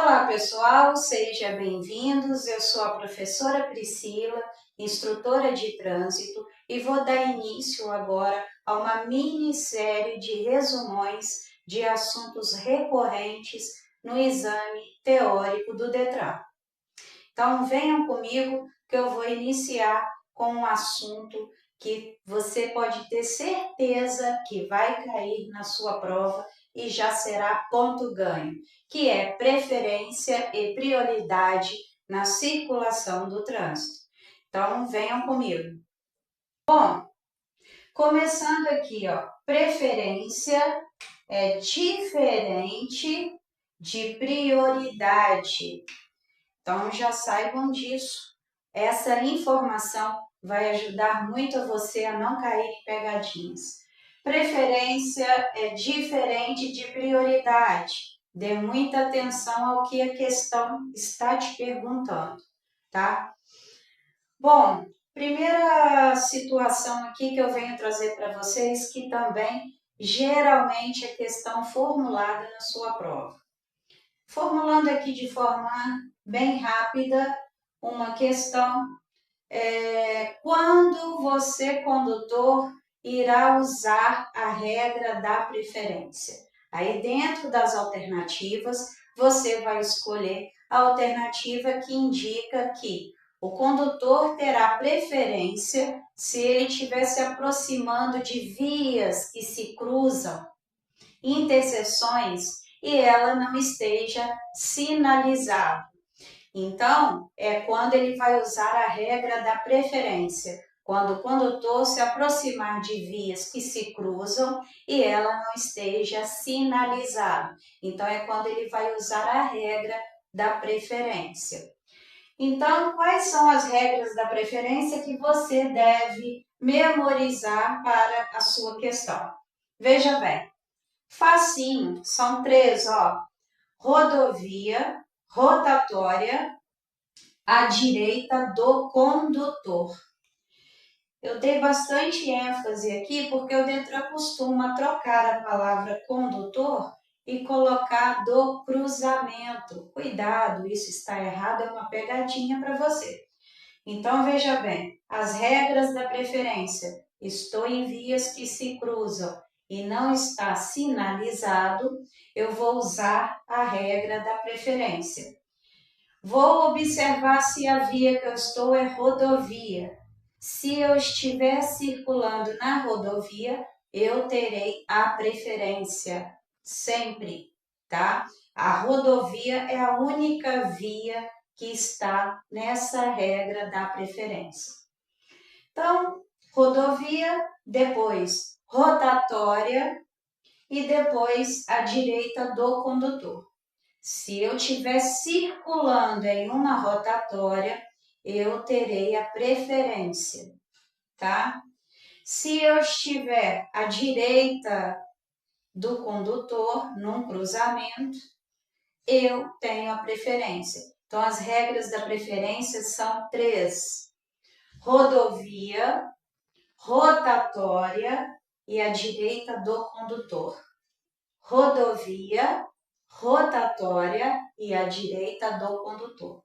Olá pessoal, sejam bem-vindos. Eu sou a professora Priscila, instrutora de trânsito, e vou dar início agora a uma minissérie de resumões de assuntos recorrentes no exame teórico do Detran. Então venham comigo que eu vou iniciar com um assunto que você pode ter certeza que vai cair na sua prova e já será ponto ganho, que é preferência e prioridade na circulação do trânsito. Então, venham comigo. Bom, começando aqui, ó, preferência é diferente de prioridade. Então, já saibam disso. Essa informação vai ajudar muito você a não cair em pegadinhas. Preferência é diferente de prioridade. Dê muita atenção ao que a questão está te perguntando, tá? Bom, primeira situação aqui que eu venho trazer para vocês, que também geralmente é questão formulada na sua prova. Formulando aqui de forma bem rápida uma questão, quando você, condutor, irá usar a regra da preferência? Aí dentro das alternativas, você vai escolher a alternativa que indica que o condutor terá preferência se ele estiver se aproximando de vias que se cruzam, interseções, e ela não esteja sinalizada. Então, é quando ele vai usar a regra da preferência, quando o condutor se aproximar de vias que se cruzam e ela não esteja sinalizada. Então, é quando ele vai usar a regra da preferência. Então, quais são as regras da preferência que você deve memorizar para a sua questão? Veja bem, facinho, são três, ó. Rodovia, rotatória, à direita do condutor. Eu dei bastante ênfase aqui porque o Detran costuma trocar a palavra condutor e colocar do cruzamento. Cuidado, isso está errado, é uma pegadinha para você. Então, veja bem, as regras da preferência. Estou em vias que se cruzam e não está sinalizado, eu vou usar a regra da preferência. Vou observar se a via que eu estou é rodovia. Se eu estiver circulando na rodovia, eu terei a preferência, sempre, tá? A rodovia é a única via que está nessa regra da preferência. Então, rodovia, depois rotatória e depois à direita do condutor. Se eu estiver circulando em uma rotatória, eu terei a preferência, tá? Se eu estiver à direita do condutor, num cruzamento, eu tenho a preferência. Então, as regras da preferência são três: rodovia, rotatória e à direita do condutor. Rodovia, rotatória e à direita do condutor.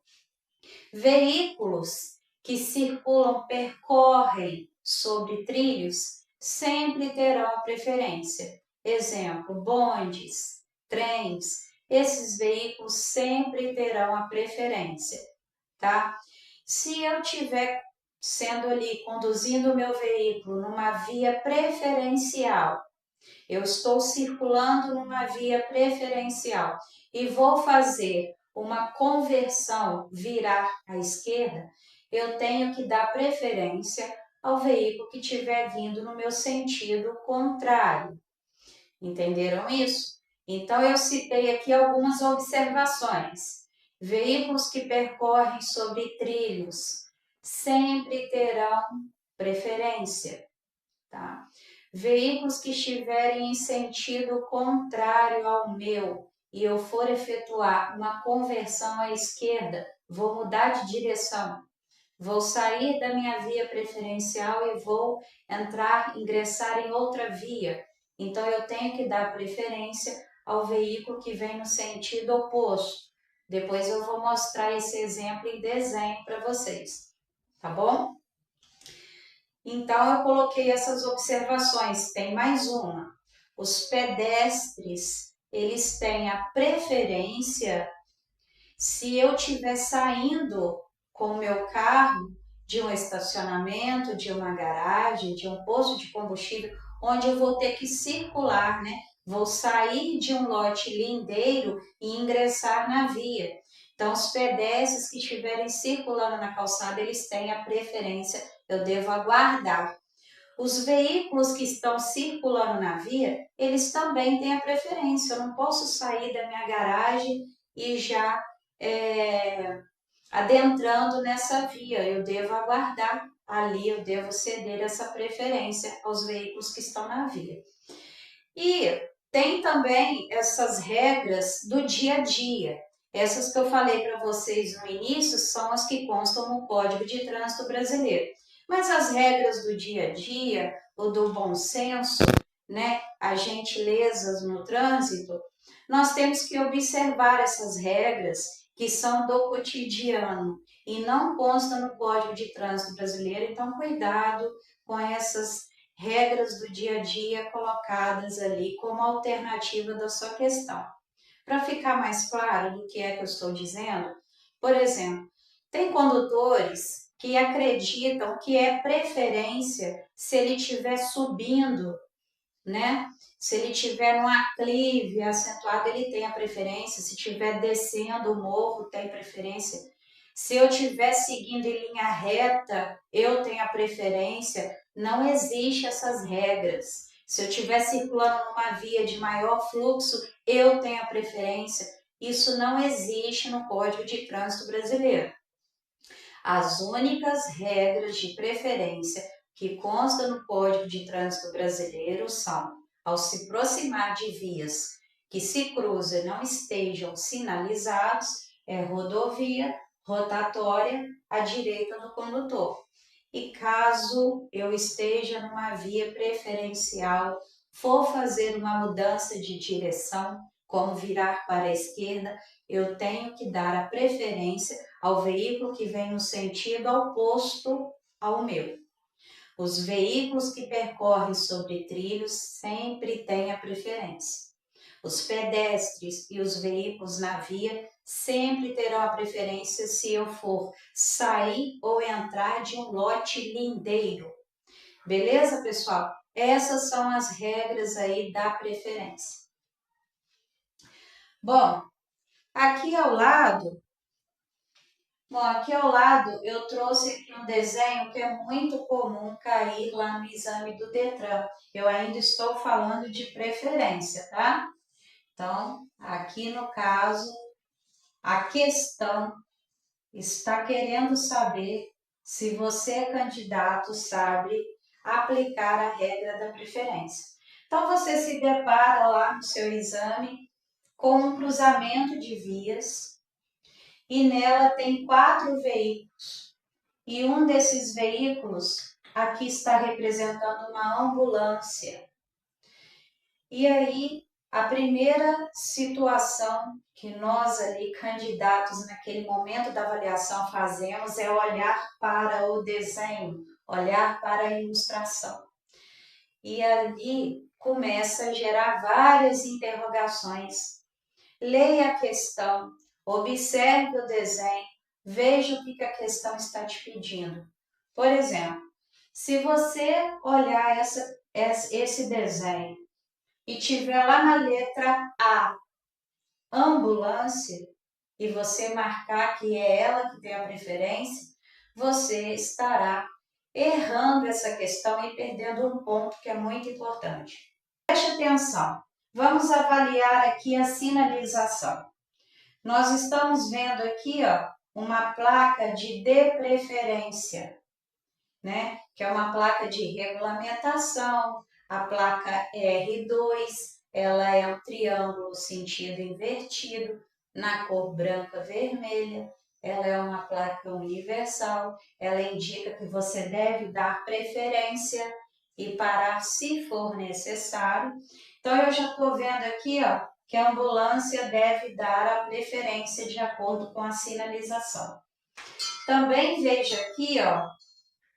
Veículos que circulam, percorrem sobre trilhos, sempre terão a preferência. Exemplo, bondes, trens, esses veículos sempre terão a preferência, tá? Se eu tiver sendo ali, conduzindo o meu veículo numa via preferencial, eu estou circulando numa via preferencial e vou fazer uma conversão, virar à esquerda, eu tenho que dar preferência ao veículo que estiver vindo no meu sentido contrário. Entenderam isso? Então, eu citei aqui algumas observações. Veículos que percorrem sobre trilhos sempre terão preferência, tá? Veículos que estiverem em sentido contrário ao meu e eu for efetuar uma conversão à esquerda, vou mudar de direção. Vou sair da minha via preferencial e vou ingressar em outra via. Então, eu tenho que dar preferência ao veículo que vem no sentido oposto. Depois eu vou mostrar esse exemplo em desenho para vocês, tá bom? Então, eu coloquei essas observações. Tem mais uma. Os pedestres, eles têm a preferência se eu estiver saindo com o meu carro de um estacionamento, de uma garagem, de um posto de combustível, onde eu vou ter que circular, né? Vou sair de um lote lindeiro e ingressar na via. Então, os pedestres que estiverem circulando na calçada, eles têm a preferência, eu devo aguardar. Os veículos que estão circulando na via, eles também têm a preferência. Eu não posso sair da minha garagem e já adentrando nessa via. Eu devo aguardar ali, eu devo ceder essa preferência aos veículos que estão na via. E tem também essas regras do dia a dia. Essas que eu falei para vocês no início são as que constam no Código de Trânsito Brasileiro. Mas as regras do dia a dia, ou do bom senso, né, as gentilezas no trânsito, nós temos que observar essas regras que são do cotidiano e não constam no Código de Trânsito Brasileiro. Então, cuidado com essas regras do dia a dia colocadas ali como alternativa da sua questão. Para ficar mais claro do que é que eu estou dizendo, por exemplo, tem condutores que acreditam que é preferência se ele estiver subindo, né? Se ele estiver num aclive acentuado, ele tem a preferência. Se estiver descendo o morro, tem preferência. Se eu estiver seguindo em linha reta, eu tenho a preferência. Não existe essas regras. Se eu estiver circulando numa via de maior fluxo, eu tenho a preferência. Isso não existe no Código de Trânsito Brasileiro. As únicas regras de preferência que constam no Código de Trânsito Brasileiro são, ao se aproximar de vias que se cruzam e não estejam sinalizados, rodovia, rotatória, à direita do condutor. E caso eu esteja numa via preferencial, for fazer uma mudança de direção, como virar para a esquerda, eu tenho que dar a preferência ao veículo que vem no sentido oposto ao meu. Os veículos que percorrem sobre trilhos sempre têm a preferência. Os pedestres e os veículos na via sempre terão a preferência se eu for sair ou entrar de um lote lindeiro. Beleza, pessoal? Essas são as regras aí da preferência. Bom, aqui ao lado eu trouxe aqui um desenho que é muito comum cair lá no exame do Detran. Eu ainda estou falando de preferência, tá? Então, aqui no caso, a questão está querendo saber se você, candidato, sabe aplicar a regra da preferência. Então, você se depara lá no seu exame com um cruzamento de vias e nela tem 4 veículos. E um desses veículos aqui está representando uma ambulância. E aí, a primeira situação que nós ali, candidatos, naquele momento da avaliação fazemos é olhar para o desenho, olhar para a ilustração. E ali começa a gerar várias interrogações. Leia a questão, observe o desenho, veja o que a questão está te pedindo. Por exemplo, se você olhar esse desenho e tiver lá na letra A, ambulância, e você marcar que é ela que tem a preferência, você estará errando essa questão e perdendo um ponto que é muito importante. Preste atenção, vamos avaliar aqui a sinalização. Nós estamos vendo aqui, ó, uma placa de preferência, né? Que é uma placa de regulamentação, a placa R2, ela é um triângulo sentido invertido, na cor branca-vermelha, ela é uma placa universal, ela indica que você deve dar preferência e parar se for necessário. Então, eu já estou vendo aqui, ó, que a ambulância deve dar a preferência de acordo com a sinalização. Também veja aqui, ó,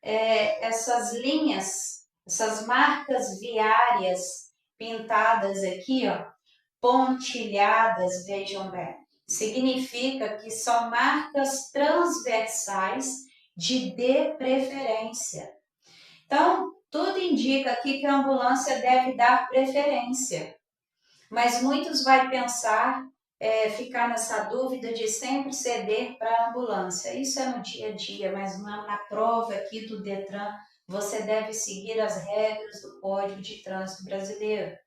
essas linhas, essas marcas viárias pintadas aqui, ó, pontilhadas, vejam bem. Significa que são marcas transversais de preferência. Então, tudo indica aqui que a ambulância deve dar preferência. Mas muitos vão pensar, ficar nessa dúvida de sempre ceder para a ambulância. Isso é no dia a dia, mas na prova aqui do Detran, você deve seguir as regras do Código de Trânsito Brasileiro.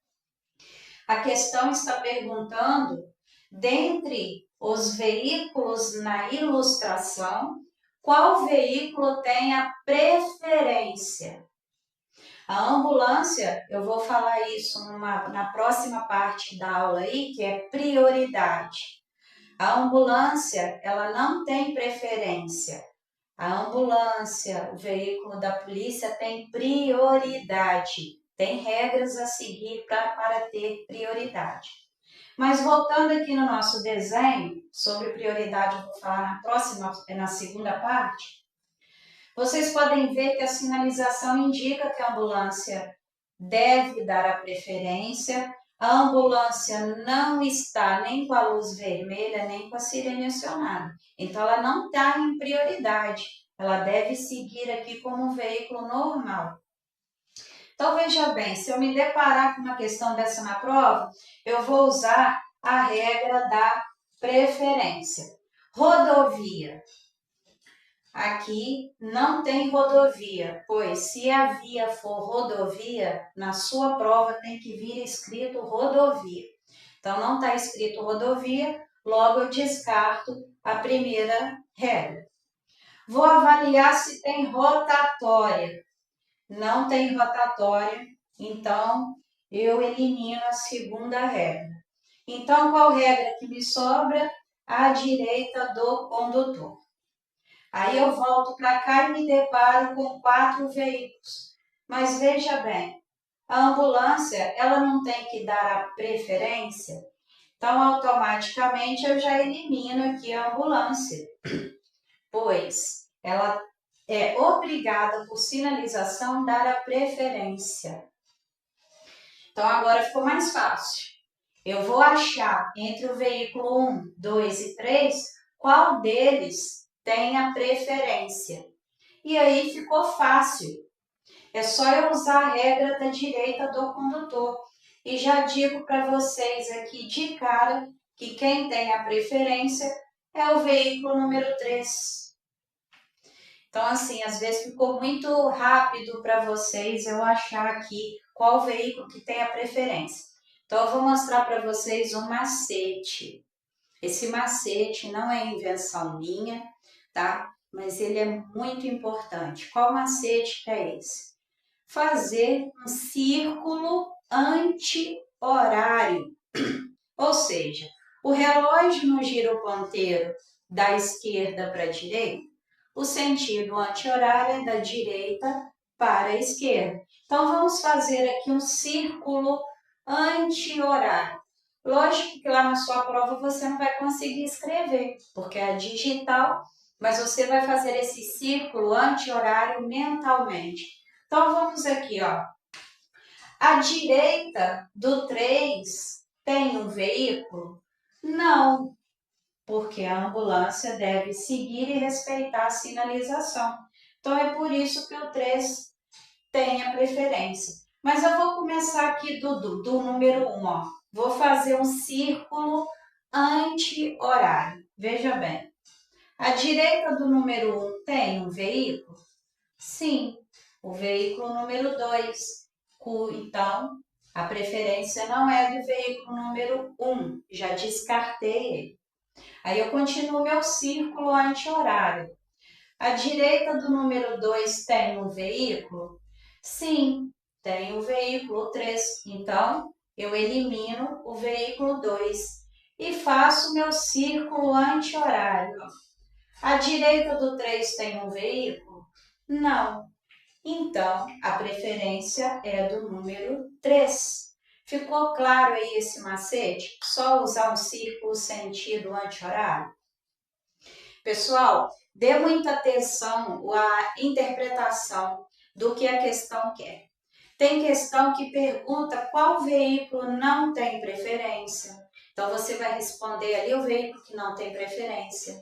A questão está perguntando, dentre os veículos na ilustração, qual veículo tem a preferência? A ambulância, eu vou falar isso na próxima parte da aula aí, que é prioridade. A ambulância, ela não tem preferência. A ambulância, o veículo da polícia tem prioridade. Tem regras a seguir para ter prioridade. Mas voltando aqui no nosso desenho, sobre prioridade eu vou falar na segunda parte. Vocês podem ver que a sinalização indica que a ambulância deve dar a preferência. A ambulância não está nem com a luz vermelha, nem com a sirene acionada. Então, ela não está em prioridade. Ela deve seguir aqui como um veículo normal. Então, veja bem, se eu me deparar com uma questão dessa na prova, eu vou usar a regra da preferência. Rodovia. Aqui não tem rodovia, pois se a via for rodovia, na sua prova tem que vir escrito rodovia. Então, não está escrito rodovia, logo eu descarto a primeira regra. Vou avaliar se tem rotatória. Não tem rotatória, então eu elimino a segunda regra. Então, qual regra que me sobra? À direita do condutor. Aí eu volto para cá e me deparo com 4 veículos. Mas veja bem, a ambulância, ela não tem que dar a preferência, então automaticamente eu já elimino aqui a ambulância, pois ela é obrigada por sinalização dar a preferência. Então agora ficou mais fácil. Eu vou achar entre o veículo 1, 2 e 3, qual deles tem a preferência. E aí ficou fácil. É só eu usar a regra da direita do condutor. E já digo para vocês aqui de cara que quem tem a preferência é o veículo número 3. Então, assim, às vezes ficou muito rápido para vocês eu achar aqui qual veículo que tem a preferência. Então, eu vou mostrar para vocês um macete. Esse macete não é invenção minha, tá? Mas ele é muito importante. Qual macete que é esse? Fazer um círculo anti-horário. Ou seja, o relógio no giro ponteiro da esquerda para a direita, o sentido anti-horário é da direita para a esquerda. Então, vamos fazer aqui um círculo anti-horário. Lógico que lá na sua prova você não vai conseguir escrever, porque é digital, mas você vai fazer esse círculo anti-horário mentalmente. Então, vamos aqui, ó. À direita do 3 tem um veículo? Não, porque a ambulância deve seguir e respeitar a sinalização. Então, é por isso que o 3 tem a preferência. Mas eu vou começar aqui do número 1, ó. Vou fazer um círculo anti-horário. Veja bem. À direita do número 1 tem um veículo? Sim, o veículo número 2. Então, a preferência não é do veículo número 1. Já descartei ele. Aí eu continuo meu círculo anti-horário. À direita do número 2 tem um veículo? Sim, tem o veículo 3. Então, eu elimino o veículo 2 e faço meu círculo anti-horário. À direita do 3 tem um veículo? Não. Então, a preferência é do número 3. Ficou claro aí esse macete? Só usar um círculo sentido anti-horário? Pessoal, dê muita atenção à interpretação do que a questão quer. Tem questão que pergunta qual veículo não tem preferência. Então, você vai responder ali o veículo que não tem preferência.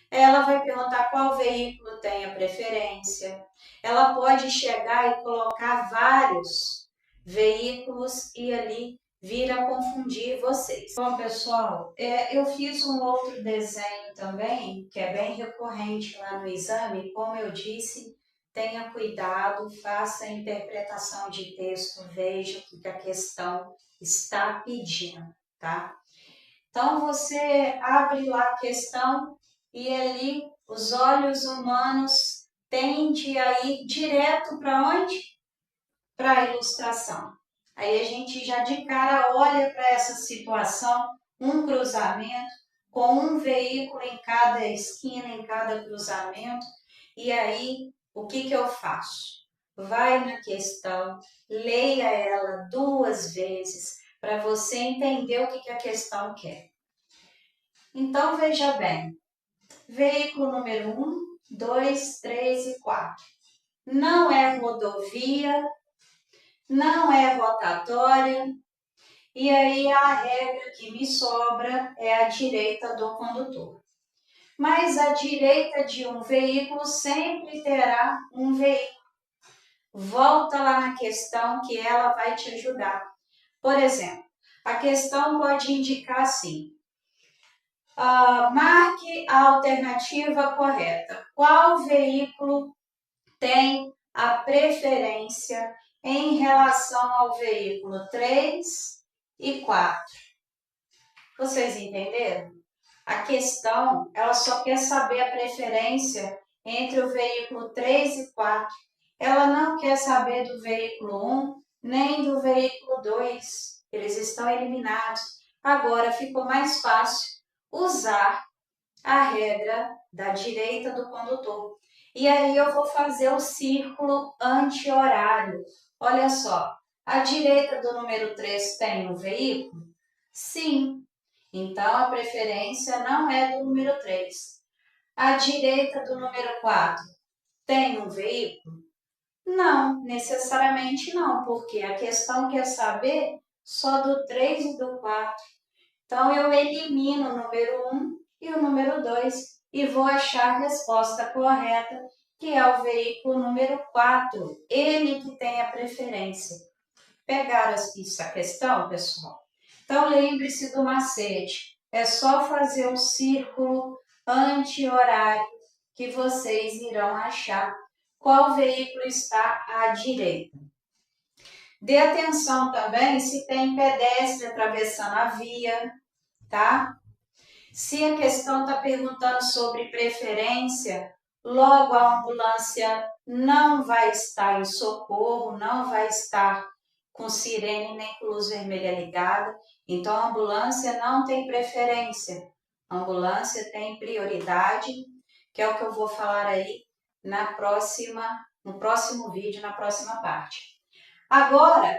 Ela vai perguntar qual veículo tem a preferência. Ela pode chegar e colocar vários veículos e ali vir a confundir vocês. Bom, pessoal, eu fiz um outro desenho também, que é bem recorrente lá no exame. Como eu disse, tenha cuidado, faça a interpretação de texto, veja o que a questão está pedindo, tá? Então, você abre lá a questão e ali os olhos humanos tendem a ir direto para onde? Para a ilustração. Aí a gente já de cara olha para essa situação, um cruzamento com um veículo em cada esquina, em cada cruzamento, e aí o que eu faço? Vai na questão, leia ela 2 vezes para você entender o que a questão quer. Então veja bem, veículo número 1, 2, 3 e 4. Não é rodovia, não é rotatória, e aí a regra que me sobra é a direita do condutor. Mas a direita de um veículo sempre terá um veículo. Volta lá na questão que ela vai te ajudar. Por exemplo, a questão pode indicar assim: marque a alternativa correta. Qual veículo tem a preferência em relação ao veículo 3 e 4? Vocês entenderam? A questão, ela só quer saber a preferência entre o veículo 3 e 4. Ela não quer saber do veículo 1 nem do veículo 2. Eles estão eliminados. Agora ficou mais fácil usar a regra da direita do condutor. E aí eu vou fazer o círculo anti-horário. Olha só, a direita do número 3 tem um veículo? Sim. Então, a preferência não é do número 3. A direita do número 4 tem um veículo? Não, necessariamente não, porque a questão quer saber só do 3 e do 4. Então, eu elimino o número 1 e o número 2 e vou achar a resposta correta, que é o veículo número 4, ele que tem a preferência. Pegaram essa questão, pessoal? Então, lembre-se do macete. É só fazer um círculo anti-horário que vocês irão achar qual veículo está à direita. Dê atenção também se tem pedestre atravessando a via, tá? Se a questão está perguntando sobre preferência, logo a ambulância não vai estar em socorro, não vai estar com sirene nem com luz vermelha ligada. Então, a ambulância não tem preferência. A ambulância tem prioridade, que é o que eu vou falar aí no próximo vídeo, na próxima parte. Agora,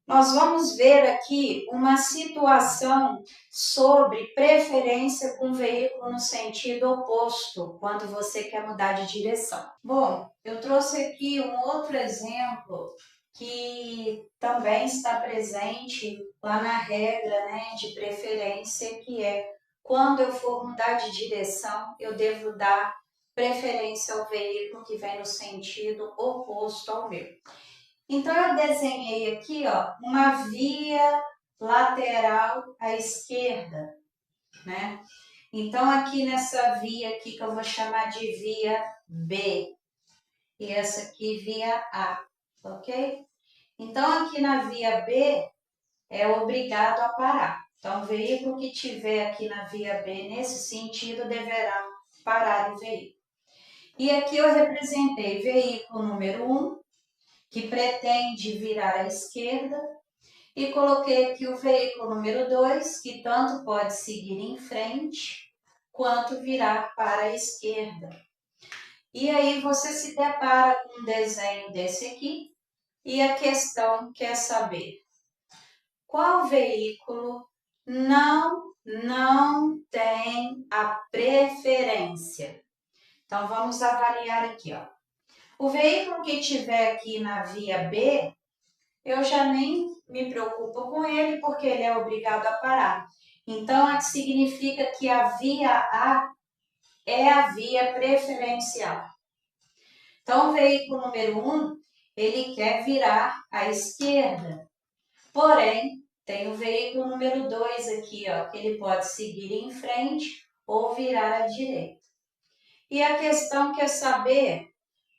nós vamos ver aqui uma situação sobre preferência com veículo no sentido oposto, quando você quer mudar de direção. Bom, eu trouxe aqui um outro exemplo que também está presente lá na regra, né, de preferência, que é quando eu for mudar de direção, eu devo dar preferência ao veículo que vem no sentido oposto ao meu. Então, eu desenhei aqui, ó, uma via lateral à esquerda, né? Então, aqui nessa via aqui, que eu vou chamar de via B, e essa aqui via A, ok? Então, aqui na via B, é obrigado a parar. Então, o veículo que tiver aqui na via B, nesse sentido, deverá parar o veículo. E aqui eu representei veículo número 1, que pretende virar à esquerda, e coloquei aqui o veículo número 2, que tanto pode seguir em frente, quanto virar para a esquerda. E aí você se depara com um desenho desse aqui, e a questão quer saber qual veículo não tem a preferência? Então, vamos avaliar aqui, ó. O veículo que estiver aqui na via B, eu já nem me preocupo com ele, porque ele é obrigado a parar. Então, aqui significa que a via A é a via preferencial. Então, o veículo número 1, ele quer virar à esquerda. Porém, tem o veículo número 2 aqui, ó, que ele pode seguir em frente ou virar à direita. E a questão quer saber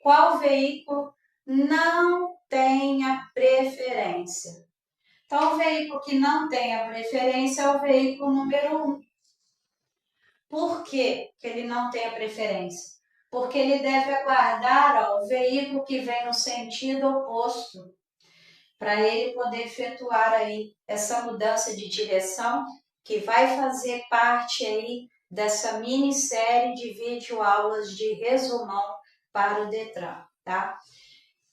qual veículo não tem a preferência. Então, o veículo que não tem a preferência é o veículo número 1. Por que ele não tem a preferência? Porque ele deve aguardar o veículo que vem no sentido oposto, para ele poder efetuar aí essa mudança de direção, que vai fazer parte aí dessa minissérie de videoaulas de resumão para o Detran, tá?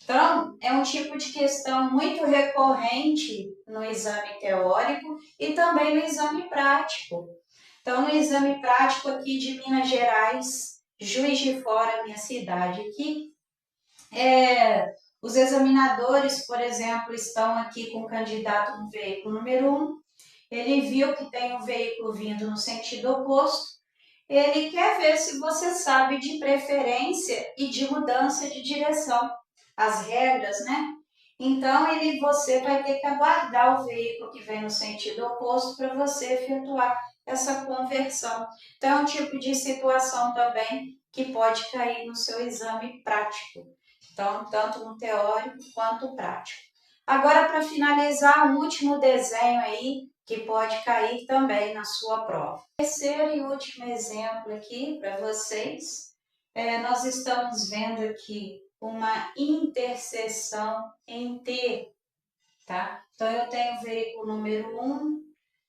Então, é um tipo de questão muito recorrente no exame teórico e também no exame prático. Então, no exame prático aqui de Minas Gerais, Juiz de Fora, minha cidade aqui, os examinadores, por exemplo, estão aqui com o candidato no veículo número 1, ele viu que tem um veículo vindo no sentido oposto, ele quer ver se você sabe de preferência e de mudança de direção, as regras, né? Então, você vai ter que aguardar o veículo que vem no sentido oposto para você efetuar essa conversão. Então, é um tipo de situação também que pode cair no seu exame prático. Então, tanto no teórico quanto no prático. Agora, para finalizar, um último desenho aí que pode cair também na sua prova. Terceiro e último exemplo aqui para vocês. Nós estamos vendo aqui uma interseção em T, tá? Então, eu tenho veículo número 1,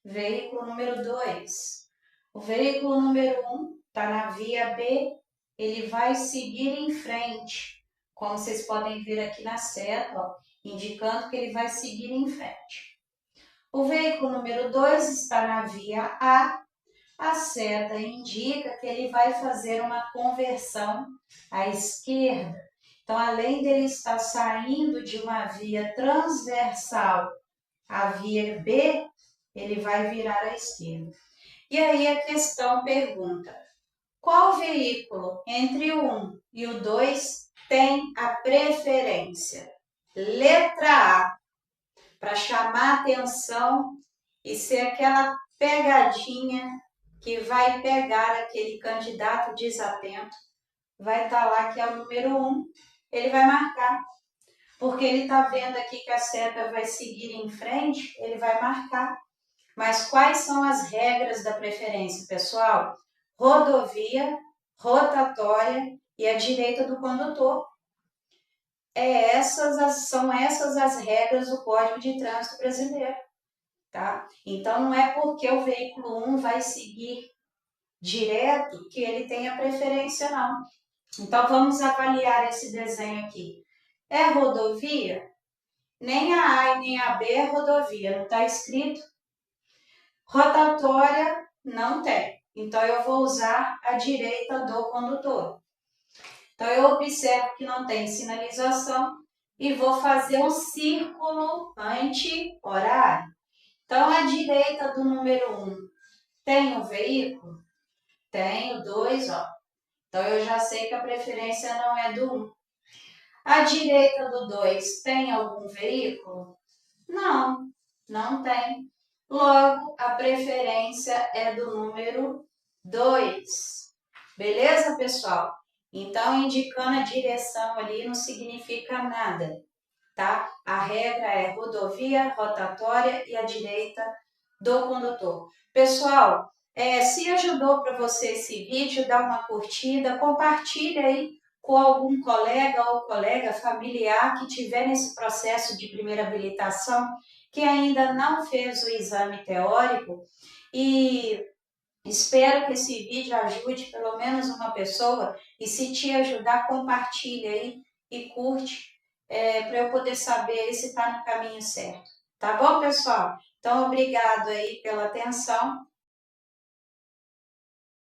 veículo número 2. O veículo número 1 está na via B, ele vai seguir em frente, como vocês podem ver aqui na seta, ó, indicando que ele vai seguir em frente. O veículo número 2 está na via A seta indica que ele vai fazer uma conversão à esquerda. Então, além dele estar saindo de uma via transversal à via B, ele vai virar à esquerda. E aí a questão pergunta, qual veículo entre o 1 e o 2 tem a preferência? Letra A, para chamar atenção e ser aquela pegadinha que vai pegar aquele candidato desatento, vai estar lá que é o número 1, ele vai marcar, porque ele está vendo aqui que a seta vai seguir em frente, ele vai marcar. Mas quais são as regras da preferência, pessoal? Rodovia, rotatória e a direita do condutor. São essas as regras do Código de Trânsito Brasileiro. Tá? Então, não é porque o veículo 1 vai seguir direto que ele tem a preferência, não. Então, vamos avaliar esse desenho aqui. É rodovia? Nem a A e nem a B é rodovia, não está escrito. Rotatória? Não tem. Então, eu vou usar a direita do condutor. Então, eu observo que não tem sinalização e vou fazer um círculo anti-horário. Então, a direita do número 1 tem o veículo? Tem o 2, ó. Então, eu já sei que a preferência não é do 1. A direita do 2 tem algum veículo? Não, não tem. Logo, a preferência é do número 2. Beleza, pessoal? Então, indicando a direção ali não significa nada, tá? A regra é rodovia, rotatória e a direita do condutor. Pessoal, se ajudou para você esse vídeo, dá uma curtida, compartilha aí com algum colega ou colega familiar que estiver nesse processo de primeira habilitação, que ainda não fez o exame teórico, e espero que esse vídeo ajude pelo menos uma pessoa, e se te ajudar, compartilha aí e curte, para eu poder saber se está no caminho certo. Tá bom, pessoal? Então, obrigado aí pela atenção